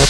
What's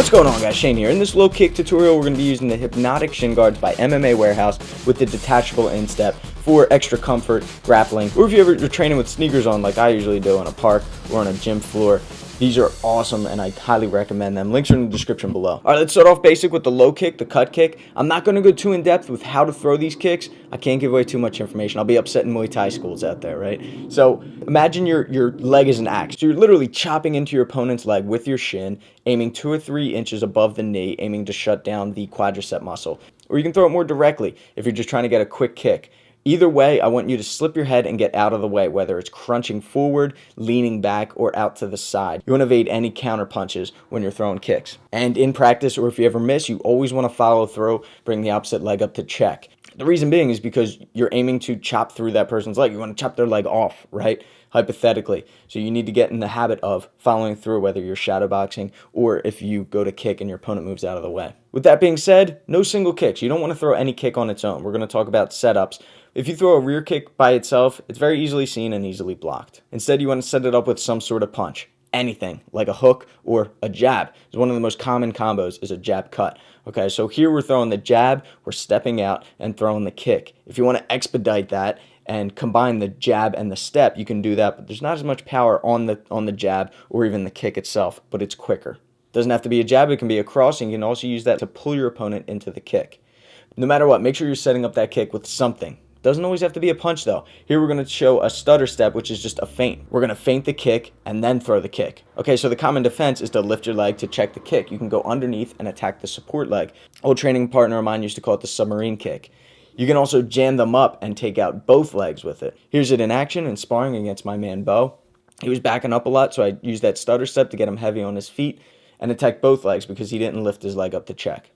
going on, guys? Shane here. In this low kick tutorial, we're going to be using the Hypnotic Shin Guards by MMA Warehouse with the detachable instep for extra comfort, grappling, or if you're training with sneakers on like I usually do on a park or on a gym floor. These are awesome and I highly recommend them. Links are in the description below. All right, let's start off basic with the low kick, the cut kick. I'm not going to go too in depth with how to throw these kicks. I can't give away too much information. I'll be upsetting Muay Thai schools out there, right? So imagine your leg is an axe. So you're literally chopping into your opponent's leg with your shin, aiming 2 or 3 inches above the knee, aiming to shut down the quadricep muscle. Or you can throw it more directly if you're just trying to get a quick kick. Either way, I want you to slip your head and get out of the way, whether it's crunching forward, leaning back, or out to the side. You want to evade any counter punches when you're throwing kicks. And in practice, or if you ever miss, you always want to follow through, bring the opposite leg up to check. The reason being is because you're aiming to chop through that person's leg. You want to chop their leg off, right? Hypothetically. So you need to get in the habit of following through, whether you're shadowboxing or if you go to kick and your opponent moves out of the way. With that being said, no single kicks. You don't want to throw any kick on its own. We're going to talk about setups. If you throw a rear kick by itself, it's very easily seen and easily blocked. Instead, you want to set it up with some sort of punch. Anything, like a hook or a jab. Is one of the most common combos is a jab cut. Okay, so here we're throwing the jab, we're stepping out and throwing the kick. If you want to expedite that and combine the jab and the step, you can do that, but there's not as much power on the jab or even the kick itself, but it's quicker. Doesn't have to be a jab, it can be a cross, and you can also use that to pull your opponent into the kick. No matter what, make sure you're setting up that kick with something. Doesn't always have to be a punch though. Here we're going to show a stutter step, which is just a feint. We're going to feint the kick and then throw the kick. Okay, so the common defense is to lift your leg to check the kick. You can go underneath and attack the support leg. Old training partner of mine used to call it the submarine kick. You can also jam them up and take out both legs with it. Here's it in action in sparring against my man Bo. He was backing up a lot, so I used that stutter step to get him heavy on his feet and attack both legs because he didn't lift his leg up to check.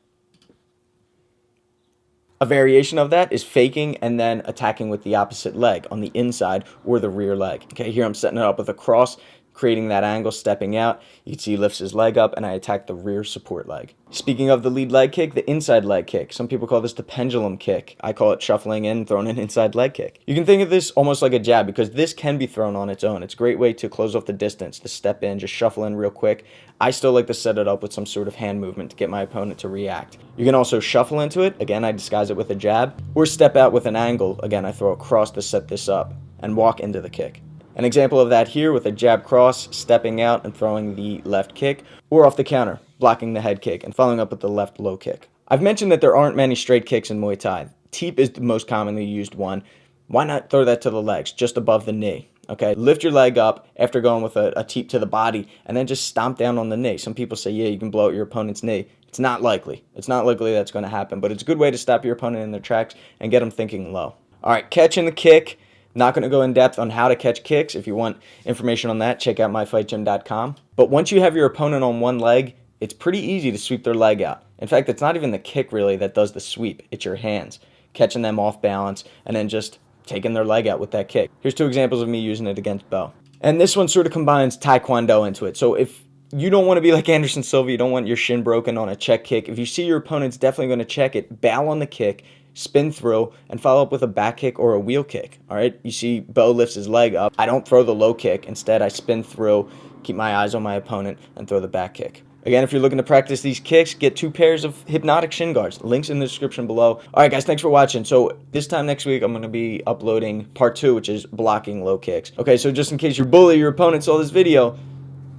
A variation of that is faking and then attacking with the opposite leg on the inside or the rear leg. Okay, here I'm setting it up with a cross, creating that angle, stepping out. You can see he lifts his leg up and I attack the rear support leg. Speaking of the lead leg kick, the inside leg kick. Some people call this the pendulum kick. I call it shuffling in, throwing an inside leg kick. You can think of this almost like a jab because this can be thrown on its own. It's a great way to close off the distance, to step in, just shuffle in real quick. I still like to set it up with some sort of hand movement to get my opponent to react. You can also shuffle into it. Again, I disguise it with a jab, or step out with an angle. Again, I throw a cross to set this up and walk into the kick. An example of that here with a jab cross, stepping out and throwing the left kick, or off the counter, blocking the head kick and following up with the left low kick. I've mentioned that there aren't many straight kicks in Muay Thai. Teep is the most commonly used one. Why not throw that to the legs, just above the knee? Okay, lift your leg up after going with a teep to the body and then just stomp down on the knee. Some people say, yeah, you can blow out your opponent's knee. It's not likely. It's not likely that's going to happen, but it's a good way to stop your opponent in their tracks and get them thinking low. All right, catching the kick. Not going to go in depth on how to catch kicks. If you want information on that, check out myfightgym.com. But once you have your opponent on one leg, it's pretty easy to sweep their leg out. In fact, it's not even the kick really that does the sweep. It's your hands, catching them off balance and then just taking their leg out with that kick. Here's 2 examples of me using it against Bo. And this one sort of combines Taekwondo into it. So if you don't want to be like Anderson Silva, you don't want your shin broken on a check kick. If you see your opponent's definitely going to check it, bail on the kick, spin through, and follow up with a back kick or a wheel kick. All right, you see Bo lifts his leg up. I don't throw the low kick. Instead, I spin through, keep my eyes on my opponent, and throw the back kick. Again, if you're looking to practice these kicks, get 2 pairs of Hypnotic Shin Guards. Links in the description below. All right, guys, thanks for watching. So this time next week, I'm going to be uploading part 2, which is blocking low kicks. Okay, so just in case your bully, your opponent saw this video,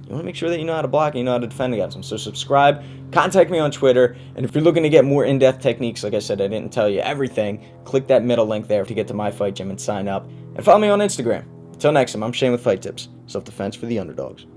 you want to make sure that you know how to block and you know how to defend against them. So subscribe, contact me on Twitter, and if you're looking to get more in-depth techniques, like I said, I didn't tell you everything, click that middle link there to get to My Fight Gym and sign up. And follow me on Instagram. Until next time, I'm Shane with Fight Tips. Self-defense for the underdogs.